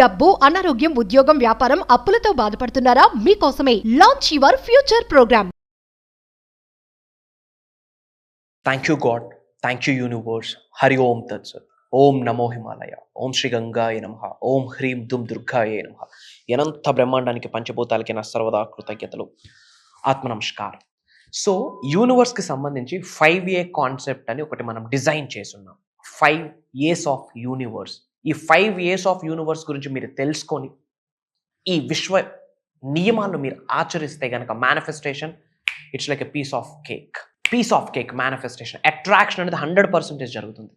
డబ్బు, అనారోగ్యం, ఉద్యోగం, వ్యాపారం, అప్పులతో బాధపడుతున్నారా? మీకోసమే launch your future programme. Thank you God, thank you universe. హరి ఓం తత్సత్. ఓం నమో హిమాలయ. ఓం శ్రీ గంగాయ నమః. ఓం హ్రీం దుం దుర్గాయ నమః. అనంత బ్రహ్మాండానికి పంచభూతాలకి నా సర్వదా కృతజ్ఞతలు. ఆత్మ నమస్కారం. సో యూనివర్స్కి సంబంధించి 5A కాన్సెప్ట్ అని ఒకటి మనం డిజైన్ చేసున్నాం. 5 A's of universe. ఈ 5 A's ఆఫ్ యూనివర్స్ గురించి మీరు తెలుసుకొని ఈ విశ్వ నియమాలను మీరు ఆచరిస్తే కనుక manifestation it's like a piece of cake manifestation. Attraction అనేది 100% జరుగుతుంది.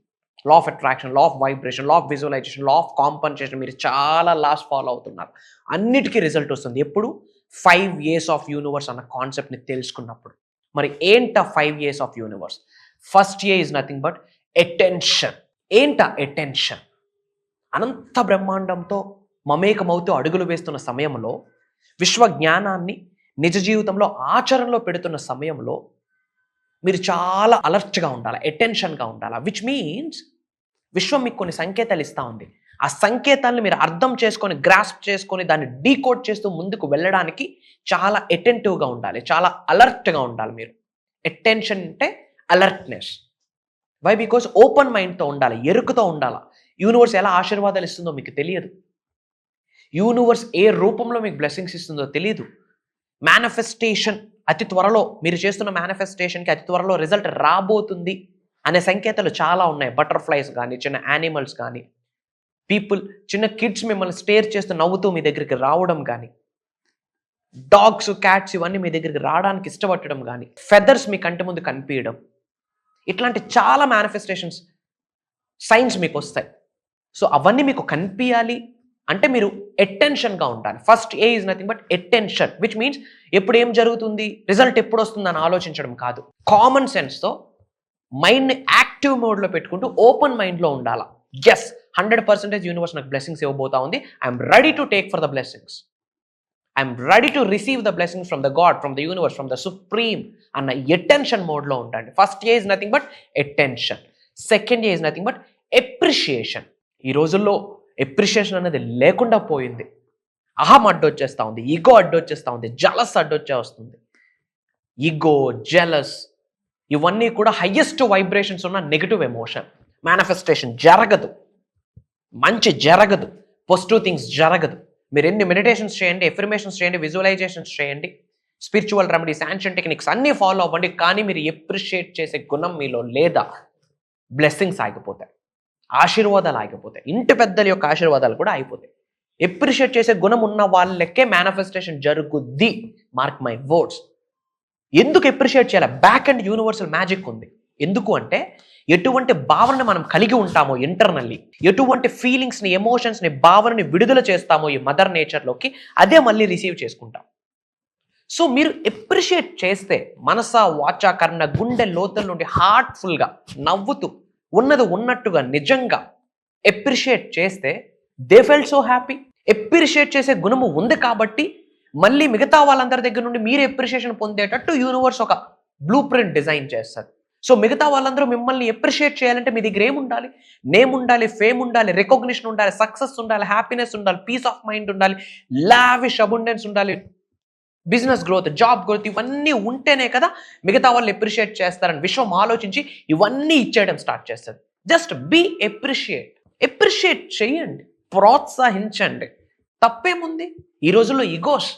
Law of attraction, law of vibration, law of visualisation, law of compensation మీరు చాలా లాస్ ఫాలో అవుతున్నారు. అన్నిటికీ రిజల్ట్ వస్తుంది ఎప్పుడు 5 A's ఆఫ్ యూనివర్స్ అన్న కాన్సెప్ట్ని తెలుసుకున్నప్పుడు. మరి ఏంట 5 A's of universe? First A is nothing but attention. ఏంట అటెన్షన్? అనంత బ్రహ్మాండంతో మమేకమవుతూ అడుగులు వేస్తున్న సమయంలో, విశ్వ జ్ఞానాన్ని నిజ జీవితంలో ఆచరణలో పెడుతున్న సమయంలో మీరు చాలా అలర్ట్గా ఉండాలి, అటెన్షన్గా ఉండాలి. విచ్ మీన్స్ విశ్వం మీకు కొన్ని సంకేతాలు ఇస్తూ ఉంది. ఆ సంకేతాలను మీరు అర్థం చేసుకొని, గ్రాస్ప్ చేసుకొని, దాన్ని డీకోడ్ చేస్తూ ముందుకు వెళ్ళడానికి చాలా అటెంటివ్గా ఉండాలి, చాలా అలర్ట్గా ఉండాలి. మీరు అటెన్షన్ అంటే అలర్ట్నెస్. వై? బికాస్ ఓపెన్ మైండ్తో ఉండాలి, ఎరుకుతో ఉండాలి. యూనివర్స్ ఎలా ఆశీర్వాదాలు ఇస్తుందో మీకు తెలియదు. యూనివర్స్ ఏ రూపంలో మీకు బ్లెస్సింగ్స్ ఇస్తుందో తెలియదు. మేనిఫెస్టేషన్ అతి త్వరలో, మీరు చేస్తున్న మేనిఫెస్టేషన్కి అతి త్వరలో రిజల్ట్ రాబోతుంది అనే సంకేతాలు చాలా ఉన్నాయి. బటర్ఫ్లైస్ కానీ, చిన్న యానిమల్స్ కానీ, పీపుల్, చిన్న కిడ్స్ మిమ్మల్ని స్టేర్ చేస్తూ నవ్వుతూ మీ దగ్గరికి రావడం కానీ, డాగ్స్, క్యాట్స్ ఇవన్నీ మీ దగ్గరికి రావడానికి ఇష్టపడడం కానీ, ఫెదర్స్ మీ కంటి ముందు కనిపించడం, ఇట్లాంటి చాలా మేనిఫెస్టేషన్స్ సైన్స్ మీకు వస్తాయి. సో అవన్నీ మీకు కనిపించాలి అంటే మీరు అటెన్షన్గా ఉండాలి. First A is nothing but attention, which means ఎప్పుడు ఏం జరుగుతుంది, రిజల్ట్ ఎప్పుడు వస్తుంది అని ఆలోచించడం కాదు. కామన్ సెన్స్తో మైండ్ని యాక్టివ్ మోడ్లో పెట్టుకుంటూ ఓపెన్ మైండ్లో ఉండాలి. ఎస్, 100% యూనివర్స్ నాకు బ్లెస్సింగ్స్ ఇవ్వబోతా ఉంది. I'm ready to take for the blessings. I'm ready to receive the blessings from the God, from the universe, from the supreme అన్న అటెన్షన్ మోడ్లో ఉండండి. First A is nothing but attention. Second A is nothing but appreciation. ఈ రోజుల్లో appreciation అనేది లేకుండా పోయింది. అహం అడ్డొచ్చేస్తూ ఉంది, ఈగో అడ్డొచ్చేస్తూ ఉంది, జలస్ వస్తుంది. ఈగో, జెలస్ ఇవన్నీ కూడా హయ్యెస్ట్ వైబ్రేషన్స్ ఉన్న నెగిటివ్ ఎమోషన్. మేనిఫెస్టేషన్ జరగదు, మంచి జరగదు, పాజిటివ్ థింగ్స్ జరగదు. మీరు ఎన్ని మెడిటేషన్స్ చేయండి, ఎఫర్మేషన్స్ చేయండి, విజువలైజేషన్స్ చేయండి, స్పిరిచువల్ రెమెడీస్, యాన్షియన్ టెక్నిక్స్ అన్నీ ఫాలో అవ్వండి, కానీ మీరు ఎప్రిషియేట్ చేసే గుణం మీలో లేదా బ్లెస్సింగ్స్ ఆగిపోతాయి, ఆశీర్వాదాలు ఆగిపోతాయి, ఇంటి పెద్దల యొక్క ఆశీర్వాదాలు కూడా అయిపోతాయి. ఎప్రిషియేట్ చేసే గుణం ఉన్న వాళ్ళకే మేనిఫెస్టేషన్ జరుగుద్ది. Mark my words. ఎందుకు ఎప్రిషియేట్ చేయాలి? బ్యాక్ అండ్ యూనివర్సల్ మ్యాజిక్ ఉంది. ఎందుకు అంటే ఎటువంటి భావనని మనం కలిగి ఉంటామో ఇంటర్నల్లీ, ఎటువంటి ఫీలింగ్స్ని, ఎమోషన్స్ని, భావనని విడుదల చేస్తామో ఈ మదర్ నేచర్లోకి, అదే మళ్ళీ రిసీవ్ చేసుకుంటాం. సో మీరు ఎప్రిషియేట్ చేస్తే మనస, వాచ, కర్ణ, గుండె లోతుల నుండి హార్ట్ఫుల్గా నవ్వుతూ ఉన్నది ఉన్నట్టుగా నిజంగా ఎప్రిషియేట్ చేస్తే they felt so happy. Appreciate చేసే గుణము ఉంది కాబట్టి మళ్ళీ మిగతా వాళ్ళందరి దగ్గర నుండి మీరు ఎప్రిషియేషన్ పొందేటట్టు యూనివర్స్ ఒక బ్లూ ప్రింట్ డిజైన్ చేస్తారు. సో మిగతా వాళ్ళందరూ మిమ్మల్ని ఎప్రిషియేట్ చేయాలంటే మీ దగ్గర ఏముండాలి? నేమ్ ఉండాలి, ఫేమ్ ఉండాలి, రికగ్నిషన్ ఉండాలి, సక్సెస్ ఉండాలి, హ్యాపీనెస్ ఉండాలి, పీస్ ఆఫ్ మైండ్ ఉండాలి, లావిష్ అబుండెన్స్ ఉండాలి, బిజినెస్ గ్రోత్, జాబ్ గ్రోత్ ఇవన్నీ ఉంటేనే కదా మిగతా వాళ్ళు ఎప్రిషియేట్ చేస్తారని విశ్వం ఆలోచించి ఇవన్నీ ఇచ్చేయడం స్టార్ట్ చేస్తుంది. జస్ట్ బీ ఎప్రిషియేట్ చేయండి, ప్రోత్సహించండి. తప్పేముంది? ఈ రోజుల్లో ఈగోస్,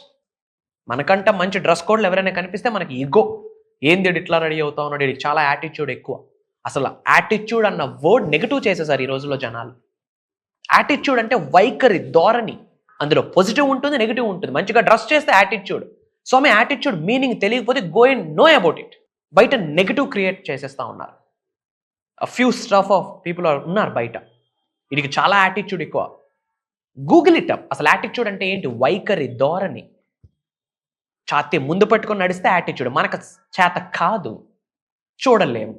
మనకంట మంచి డ్రెస్ కోడ్లు ఎవరైనా కనిపిస్తే మనకి ఈగో, ఏంది ఇట్లా రెడీ అవుతా ఉన్నాడు, ఇది చాలా యాటిట్యూడ్ ఎక్కువ. అసలు యాటిట్యూడ్ అన్న వర్డ్ నెగిటివ్ చేసేసారు ఈ రోజుల్లో జనాలు. యాటిట్యూడ్ అంటే వైఖరి, ధోరణి. అందులో పాజిటివ్ ఉంటుంది, నెగిటివ్ ఉంటుంది. మంచిగా డ్రెస్ చేస్తే యాటిట్యూడ్. సో మీ యాటిట్యూడ్ మీనింగ్ తెలియకపోతే go and know about it. బయట నెగిటివ్ క్రియేట్ చేసేస్తూ ఉన్నారు. ఫ్యూ స్టఫ్ ఆఫ్ పీపుల్ ఉన్నారు బయట, వీడికి చాలా యాటిట్యూడ్ ఎక్కువ. Google it up. అసలు యాటిట్యూడ్ అంటే ఏంటి? వైఖరి, ధోరణి. ఛాతీ ముందు పెట్టుకొని నడిస్తే యాటిట్యూడ్. మనకు చేత కాదు, చూడలేము,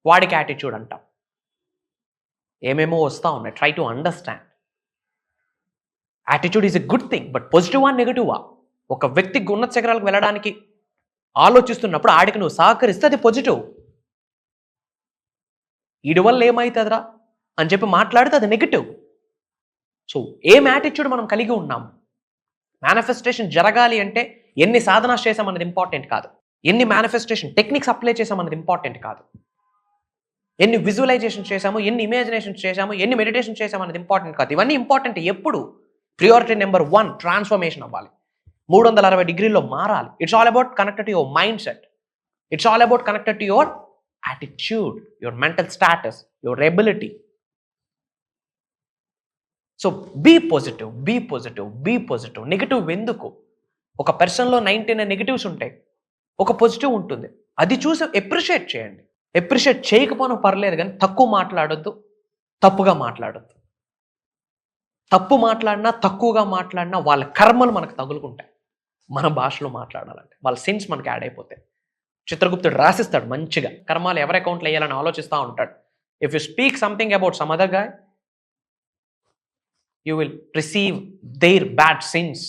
వాడికి యాటిట్యూడ్ అంటాం. ఏమేమో వస్తూ ఉన్నాయి. Try to understand. Attitude is a good thing, but పాజిటివా నెగిటివా? ఒక వ్యక్తికి ఉన్నత శిఖరాలకు వెళ్ళడానికి ఆలోచిస్తున్నప్పుడు ఆడికి నువ్వు సహకరిస్తే అది పాజిటివ్. వీడి వల్ల ఏమవుతుందిరా అని చెప్పి మాట్లాడితే అది నెగిటివ్. సో ఏం యాటిట్యూడ్ మనం కలిగి ఉన్నాము? మేనిఫెస్టేషన్ జరగాలి అంటే ఎన్ని సాధనాలు చేసామన్నది ఇంపార్టెంట్ కాదు, ఎన్ని మేనిఫెస్టేషన్ టెక్నిక్స్ అప్లై చేసామన్నది ఇంపార్టెంట్ కాదు, ఎన్ని విజువలైజేషన్ చేసాము, ఎన్ని ఇమాజినేషన్ చేసాము, ఎన్ని మెడిటేషన్ చేసాము అన్నది ఇంపార్టెంట్ కాదు. ఇవన్నీ ఇంపార్టెంట్ ఎప్పుడు? ప్రియారిటీ నెంబర్ 1 ట్రాన్స్ఫర్మేషన్ అవ్వాలి, 360 డిగ్రీల్లో మారాలి. It's all about connected to your mindset, it's all about connected to your attitude, your mental status, your ability. So be positive, be positive, be positive. Negative ఎందుకు? ఒక పర్సన్లో 99 negatives ఉంటాయి, ఒక positive ఉంటుంది. అది చూసి ఎప్రిషియేట్ చేయండి. Appreciate చేయకపోయినా పర్లేదు, కానీ తక్కువ మాట్లాడొద్దు, తప్పుగా మాట్లాడొద్దు. తప్పు మాట్లాడినా, తక్కువగా మాట్లాడినా వాళ్ళ కర్మలు మనకు తగులుకుంటాయి. మన భాషలో మాట్లాడాలంటే వాళ్ళ సిన్స్ మనకు యాడ్ అయిపోతాయి. చిత్రగుప్తుడు రాసిస్తాడు మంచిగా, కర్మాలు ఎవరి అకౌంట్లో వేయాలని ఆలోచిస్తూ ఉంటాడు. If you speak something about some other guy, you will receive their bad sins.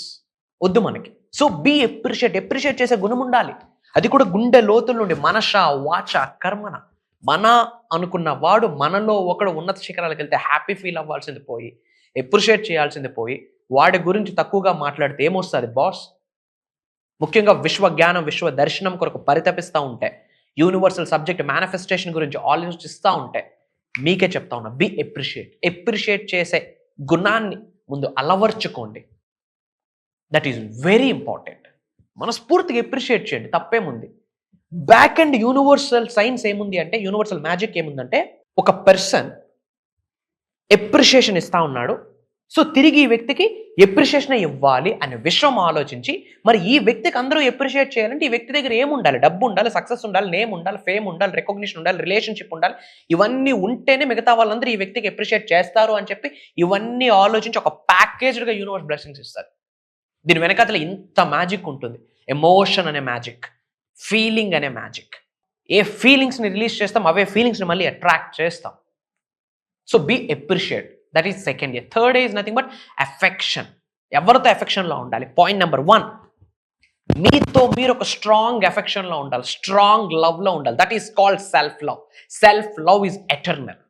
వద్దు మనకి. సో బీ ఎప్రిషియేట్ చేసే గుణం ఉండాలి. అది కూడా గుండె లోతుల నుండి, మనష వాచ కర్మన. మన అనుకున్న వాడు మనలో ఒకడు ఉన్నత శిఖరాలకు వెళ్తే హ్యాపీ ఫీల్ అవ్వాల్సింది పోయి, ఎప్రిషియేట్ చేయాల్సింది పోయి, వాడి గురించి తక్కువగా మాట్లాడితే ఏమొస్తుంది బాస్? ముఖ్యంగా విశ్వ జ్ఞానం, విశ్వ దర్శనం కొరకు పరితపిస్తూ ఉంటే, యూనివర్సల్ సబ్జెక్ట్ మేనిఫెస్టేషన్ గురించి ఆలోచిస్తూ ఉంటే, మీకే చెప్తా ఉన్నా, బీ ఎప్రిషియేట్ చేసే గుణాన్ని ముందు అలవర్చుకోండి. That is very important. మనస్ఫూర్తిగా ఎప్రిషియేట్ చేయండి, తప్పేముంది? బ్యాక్ అండ్ యూనివర్సల్ సైన్స్ ఏముంది అంటే, యూనివర్సల్ మ్యాజిక్ ఏముందంటే, ఒక పర్సన్ ఎప్రిషియేషన్ ఇస్తా ఉన్నాడు, సో తిరిగి ఈ వ్యక్తికి ఎప్రిషియేషన్ ఇవ్వాలి అనే విషయం ఆలోచించి, మరి ఈ వ్యక్తికి అందరూ ఎప్రిషియేట్ చేయాలంటే ఈ వ్యక్తి దగ్గర ఏముండాలి? డబ్బు ఉండాలి, సక్సెస్ ఉండాలి, నేమ్ ఉండాలి, ఫేమ్ ఉండాలి, రికగ్నిషన్ ఉండాలి, రిలేషన్షిప్ ఉండాలి. ఇవన్నీ ఉంటేనే మిగతా వాళ్ళందరూ ఈ వ్యక్తికి ఎప్రిషియేట్ చేస్తారు అని చెప్పి ఇవన్నీ ఆలోచించి ఒక ప్యాకేజ్డ్గా యూనివర్స్ బ్లెస్సింగ్స్ ఇస్తారు. దీని వెనకాతల ఇంత మ్యాజిక్ ఉంటుంది. ఎమోషన్ అనే మ్యాజిక్, ఫీలింగ్ అనే మ్యాజిక్. ఏ ఫీలింగ్స్ని రిలీజ్ చేస్తాం, అవే ఫీలింగ్స్ని మళ్ళీ అట్రాక్ట్ చేస్తాం. So be appreciate. That is second year. Third is nothing but affection. ఎవరితో అఫెక్షన్లో ఉండాలి? పాయింట్ నెంబర్ 1, మీతో మీరు ఒక స్ట్రాంగ్ అఫెక్షన్లో ఉండాలి, స్ట్రాంగ్ లవ్లో ఉండాలి. That is called self love. Self love is eternal.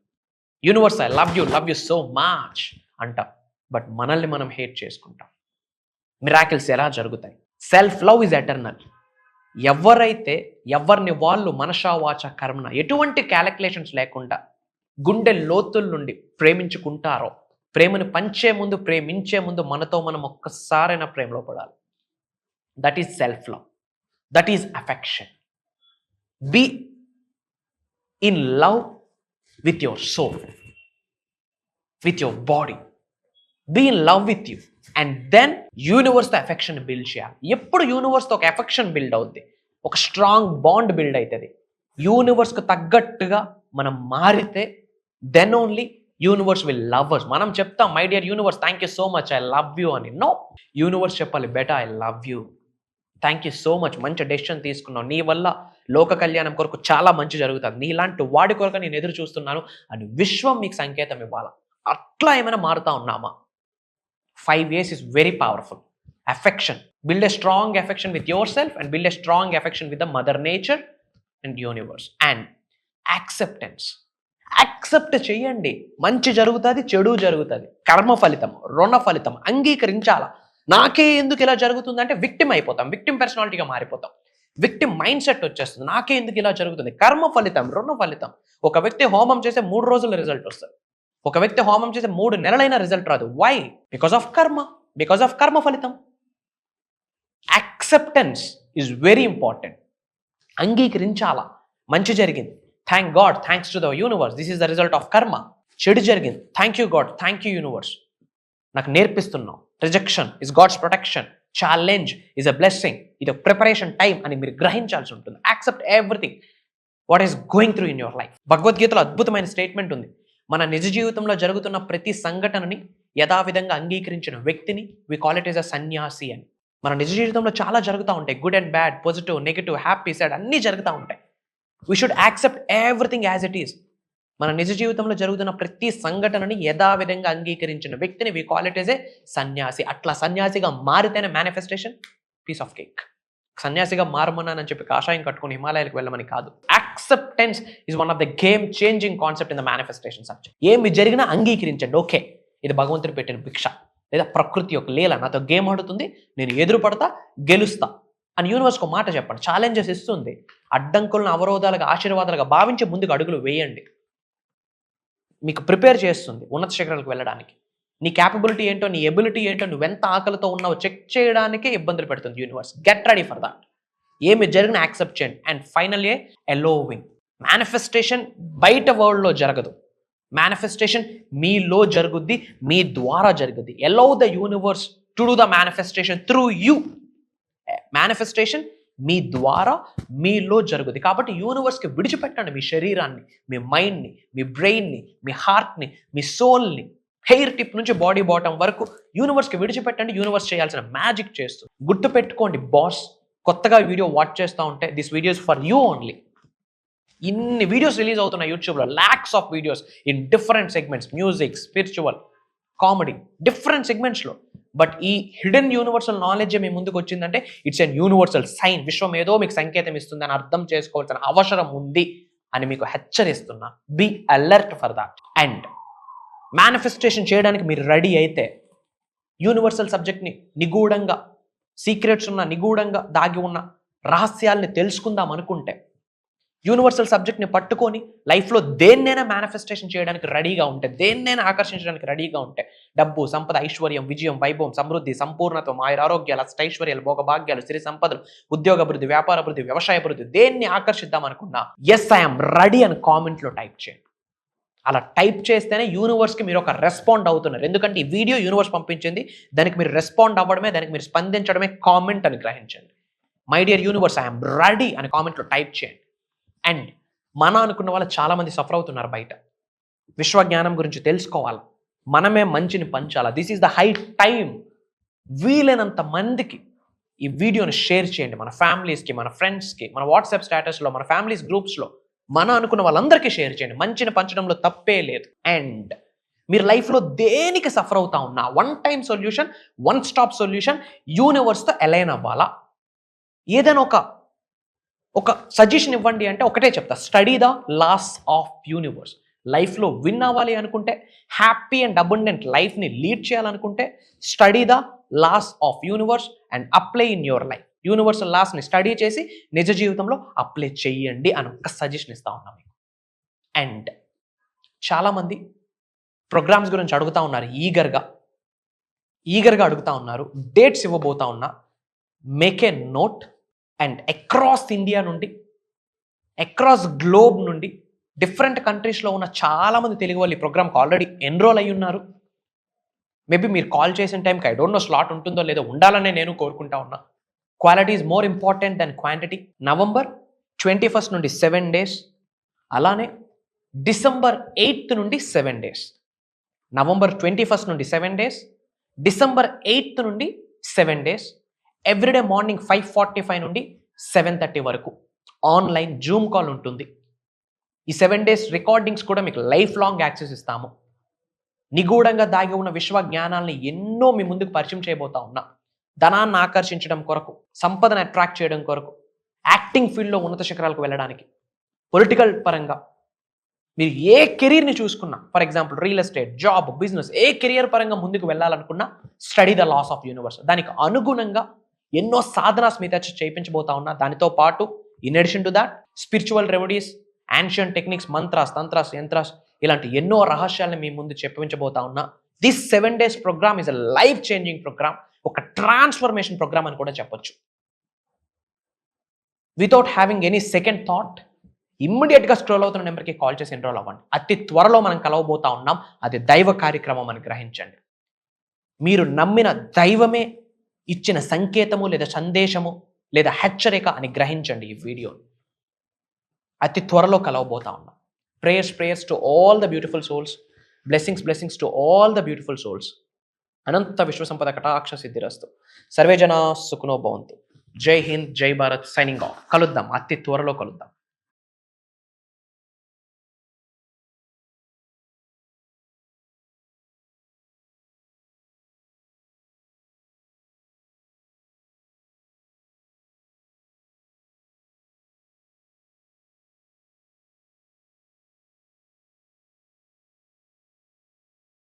Universe I love you so much అంటాం, బట్ మనల్ని మనం హేట్ చేసుకుంటాం. మిరాకిల్స్ ఎలా జరుగుతాయి? Self love is eternal. ఎవరైతే ఎవరిని వాళ్ళు మనషా వాచ కర్మన ఎటువంటి క్యాలిక్యులేషన్స్ లేకుండా గుండె లోతుల నుండి ప్రేమించుకుంటారో, ప్రేమను పంచే ముందు, ప్రేమించే ముందు మనతో మనం ఒక్కసారైనా ప్రేమలో పడాలి. That is self love, that is affection. Be in love with your soul, with your body. Be in love with you, and then యూనివర్స్తో అఫెక్షన్ బిల్డ్ చేయాలి. ఎప్పుడు యూనివర్స్తో ఒక అఫెక్షన్ బిల్డ్ అవుద్ది, ఒక స్ట్రాంగ్ బాండ్ బిల్డ్ అవుతుంది, యూనివర్స్కు తగ్గట్టుగా మనం మారితే, then only universe will love us. మనం చెప్తాం, my dear universe thank you so much, I love you అని. నో, యూనివర్స్ చెప్పాలి, బెటా I love you, thank you so much, మంచి డెసిషన్ తీసుకున్నావు, నీ వల్ల లోక కళ్యాణం కొరకు చాలా మంచి జరుగుతుంది, నీలాంటి వాడి కొరకు నేను ఎదురు చూస్తున్నాను అని విశ్వం మీకు సంకేతం ఇవ్వాలి. అట్లా ఏమైనా మారుతా ఉన్నామా? 5 years is very powerful. Affection. Build a strong affection with yourself and build a strong affection with the mother nature and universe. And acceptance. Accept చేయండి. మంచి జరుగుతుంది, చెడు జరుగుతుంది, కర్మ ఫలితం, రుణ ఫలితం. అంగీకరించాలా. నాకే ఎందుకు ఇలా జరుగుతుంది అంటే విక్టిమ్ అయిపోతాం, విక్టిమ్ పర్సనాలిటీగా మారిపోతాం, విక్టిమ్ మైండ్ సెట్ వచ్చేస్తుంది. నాకే ఎందుకు ఇలా జరుగుతుంది? కర్మ ఫలితం, రుణ ఫలితం. ఒక వ్యక్తి హోమం చేసే 3 రోజుల రిజల్ట్ వస్తుంది, ఒక వ్యక్తి హోమం చేసే 3 నెలలైన రిజల్ట్ రాదు. Why? Because of karma, because of karma ఫలితం. Acceptance is very important. అంగీకరించాలా. మంచి జరిగింది, thank God, thanks to the universe, this is the result of karma. చెడు జరిగింది, thank you God, thank you universe, నాకు నేర్పిస్తున్నావు. Rejection is God's protection, challenge is a blessing, ఇది preparation time అని మీరు గ్రహించాల్సి ఉంటుంది. Accept everything what is going through in your life. భగవద్గీతలో అద్భుతమైన స్టేట్మెంట్ ఉంది, మన నిజ జీవితంలో జరుగుతున్న ప్రతి సంఘటనని యథావిధంగా అంగీకరించిన వ్యక్తిని we call it as a సన్యాసి అని. మన నిజ జీవితంలో చాలా జరుగుతూ ఉంటాయి, good and bad, positive, negative, happy, sad అన్నీ జరుగుతూ ఉంటాయి. We should accept everything as it is. మన నిజ జీవితంలో జరుగుతున్న ప్రతి సంఘటనని యథావిధంగా అంగీకరించిన వ్యక్తిని we call it as a సన్యాసి. అట్లా సన్యాసిగా మారితేనే మేనిఫెస్టేషన్ పీస్ ఆఫ్ కేక్. సన్యాసిగా మారమన్నానని చెప్పి కాషాయం కట్టుకుని హిమాలయాలకు వెళ్ళమని కాదు. Acceptance is one of the game changing concept in the manifestation subject. ఏమి జరిగినా అంగీకరించండి. ఓకే, ఇది భగవంతుడు పెట్టిన భిక్ష, లేదా ప్రకృతి యొక్క లీల, నాతో గేమ్ ఆడుతుంది, నేను ఎదురు పడతా, గెలుస్తా అని యూనివర్స్కి ఒక మాట చెప్పండి. ఛాలెంజెస్ ఇస్తుంది, అడ్డంకులను అవరోధాలుగా ఆశీర్వాదాలుగా భావించి ముందుకు అడుగులు వేయండి. మీకు ప్రిపేర్ చేస్తుంది ఉన్నత శిఖరాలకు వెళ్ళడానికి. నీ క్యాపబిలిటీ ఏంటో, నీ ఎబిలిటీ ఏంటో, నువ్వెంత ఆకలితో ఉన్నావో చెక్ చేయడానికే ఇబ్బందులు పెడుతుంది universe. Get ready for that. ఏమి జరిగిన యాక్సెప్ట్ చేయండి. And final ఎలోవింగ్. మేనిఫెస్టేషన్ బయట వరల్డ్లో జరగదు, మేనిఫెస్టేషన్ మీలో జరుగుద్ది, మీ ద్వారా జరుగుద్ది. Allow the universe to do the manifestation through you. Manifestation మీ ద్వారా మీలో జరుగుద్ది. కాబట్టి యూనివర్స్కి విడిచిపెట్టండి మీ శరీరాన్ని, మీ మైండ్ని, మీ బ్రెయిన్ని, మీ హార్ట్ని, మీ సోల్ని, హెయిర్ టిప్ నుంచి బాడీ బాటమ్ వరకు యూనివర్స్కి విడిచిపెట్టండి. యూనివర్స్ చేయాల్సిన మ్యాజిక్ చేస్తుంది. గుర్తుపెట్టుకోండి బాస్, కొత్తగా వీడియో వాచ్ చేస్తూ ఉంటే this videos for you only. ఇన్ని వీడియోస్ రిలీజ్ అవుతున్నాయి యూట్యూబ్లో, lakhs of videos in different segments, music, spiritual, comedy, different సెగ్మెంట్స్లో. బట్ ఈ హిడెన్ యూనివర్సల్ నాలెడ్జ్ మీ ముందుకు వచ్చిందంటే ఇట్స్ ఎన్ యూనివర్సల్ సైన్. విశ్వం ఏదో మీకు సంకేతం ఇస్తుంది అని అర్థం చేసుకోవాల్సిన అవసరం ఉంది అని మీకు హెచ్చరిస్తున్నా. Be alert for that. And manifestation చేయడానికి మీరు రెడీ అయితే, యూనివర్సల్ సబ్జెక్ట్ని నిగూఢంగా, సీక్రెట్స్ ఉన్న నిగూఢంగా దాగి ఉన్న రహస్యాల్ని తెలుసుకుందాం అనుకుంటే, యూనివర్సల్ సబ్జెక్ట్ని పట్టుకొని లైఫ్లో దేన్నైనా మేనిఫెస్టేషన్ చేయడానికి రెడీగా ఉంటే, దేన్నైనా ఆకర్షించడానికి రెడీగా ఉంటే, డబ్బు, సంపద, ఐశ్వర్యం, విజయం, వైభవం, సమృద్ధి, సంపూర్ణత్వం, ఆయురారోగ్యాలు, అష్టైశ్వర్యాలు, భోగభాగ్యాలు, సిరి సంపదలు, ఉద్యోగ అభివృద్ధి, వ్యాపార అభివృద్ధి, వ్యవసాయ అభివృద్ధి, దేన్ని ఆకర్షిద్దాం అనుకున్నా ఎస్ ఐఎమ్ రెడీ అని కామెంట్లో టైప్ చేయండి. అలా టైప్ చేస్తేనే యూనివర్స్కి మీరు ఒక రెస్పాండ్ అవుతున్నారు. ఎందుకంటే ఈ వీడియో యూనివర్స్ పంపించింది, దానికి మీరు రెస్పాండ్ అవ్వడమే, దానికి మీరు స్పందించడమే కామెంట్ అని గ్రహించండి. My dear universe, I'm ready అని కామెంట్లో టైప్ చేయండి. అండ్ మన అనుకున్న వాళ్ళు చాలామంది సఫర్ అవుతున్నారు బయట. విశ్వజ్ఞానం గురించి తెలుసుకోవాలి, మనమే మంచిని పంచాలా. This is the high time. వీలైనంత మందికి ఈ వీడియోని షేర్ చేయండి. మన ఫ్యామిలీస్కి, మన ఫ్రెండ్స్కి, మన వాట్సాప్ స్టేటస్లో, మన ఫ్యామిలీస్ గ్రూప్స్లో, మన అనుకున్న వాళ్ళందరికీ షేర్ చేయండి. మంచిని పంచడంలో తప్పే లేదు. అండ్ మీరు లైఫ్లో దేనికి సఫర్ అవుతా ఉన్నా, one time solution, one stop solution, యూనివర్స్తో అలైన్ అవ్వాలా. ఏదైనా ఒక సజెషన్ ఇవ్వండి అంటే ఒకటే చెప్తా, study the laws of universe. లైఫ్లో విన్ అవ్వాలి అనుకుంటే, హ్యాపీ అండ్ అబండెంట్ లైఫ్ని లీడ్ చేయాలనుకుంటే, study the laws of universe and apply in your life. Universal లాస్ని స్టడీ చేసి నిజ జీవితంలో అప్లై చేయండి అని ఒక సజెషన్ ఇస్తా ఉన్నాం మీకు. అండ్ చాలామంది ప్రోగ్రామ్స్ గురించి అడుగుతూ ఉన్నారు, ఈగర్గా అడుగుతూ ఉన్నారు. డేట్స్ ఇవ్వబోతా ఉన్నా, make a note. And across India నుండి, అక్రాస్ గ్లోబ్ నుండి, డిఫరెంట్ కంట్రీస్లో ఉన్న చాలామంది తెలుగు వాళ్ళు ఈ ప్రోగ్రామ్కి ఆల్రెడీ ఎన్రోల్ అయ్యి ఉన్నారు. మేబీ మీరు కాల్ చేసిన టైంకి ఐ డోంట్ నో స్లాట్ ఉంటుందో లేదో, ఉండాలనే నేను కోరుకుంటా ఉన్నా. Quality is more important then quantity. November 21st నుండి 7 days, అలానే December 8th నుండి 7 days. November 21st నుండి 7 days, December 8th నుండి 7 days. ఎవ్రీడే మార్నింగ్ 5:45 నుండి 7:30 వరకు ఆన్లైన్ జూమ్ కాల్ ఉంటుంది. ఈ 7 days రికార్డింగ్స్ కూడా మీకు లైఫ్ లాంగ్ యాక్సెస్ ఇస్తాము. నిగూఢంగా దాగి ఉన్న విశ్వ జ్ఞానాల్ని ఎన్నో మీ ముందుకు పరిచయం చేయబోతా ఉన్నా. ధనాన్ని ఆకర్షించడం కొరకు, సంపదను అట్రాక్ట్ చేయడం కొరకు, యాక్టింగ్ ఫీల్డ్లో ఉన్నత శిఖరాలకు వెళ్ళడానికి, పొలిటికల్ పరంగా మీరు ఏ కెరీర్ని చూసుకున్నా, for example real estate, job, business, ఏ కెరియర్ పరంగా ముందుకు వెళ్ళాలనుకున్నా, study the laws of universe. దానికి అనుగుణంగా ఎన్నో సాధనాస్ మీద చేయించబోతా ఉన్నా. దానితో పాటు in addition to that spiritual remedies, ancient techniques, mantras, tantras, yantras, ఇలాంటి ఎన్నో రహస్యాలను మీ ముందు చెప్పించబోతా ఉన్నా. This 7 days program is a life changing program, ఒక ట్రాన్స్ఫర్మేషన్ ప్రోగ్రామ్ అని కూడా చెప్పొచ్చు. Without having any second thought, ఇమ్మీడియట్గా స్క్రోల్ అవుతున్న నెంబర్కి కాల్ చేసి ఎన్రోల్ అవ్వండి. అతి త్వరలో మనం కలవబోతా ఉన్నాం. అది దైవ కార్యక్రమం అని గ్రహించండి. మీరు నమ్మిన దైవమే ఇచ్చిన సంకేతము లేదా సందేశము లేదా హెచ్చరిక అని గ్రహించండి. ఈ వీడియోని అతి త్వరలో కలవబోతా ఉన్నాం. Prayers to all the beautiful souls, blessings to all the beautiful souls. అనంత విశ్వసంపద కటాక్ష సిద్ధిరస్తు. సర్వే జనా సుఖనో భవంతు. జై హింద్, జై భారత్. Signing off. కలుద్దాం, అతి త్వరలో కలుద్దాం.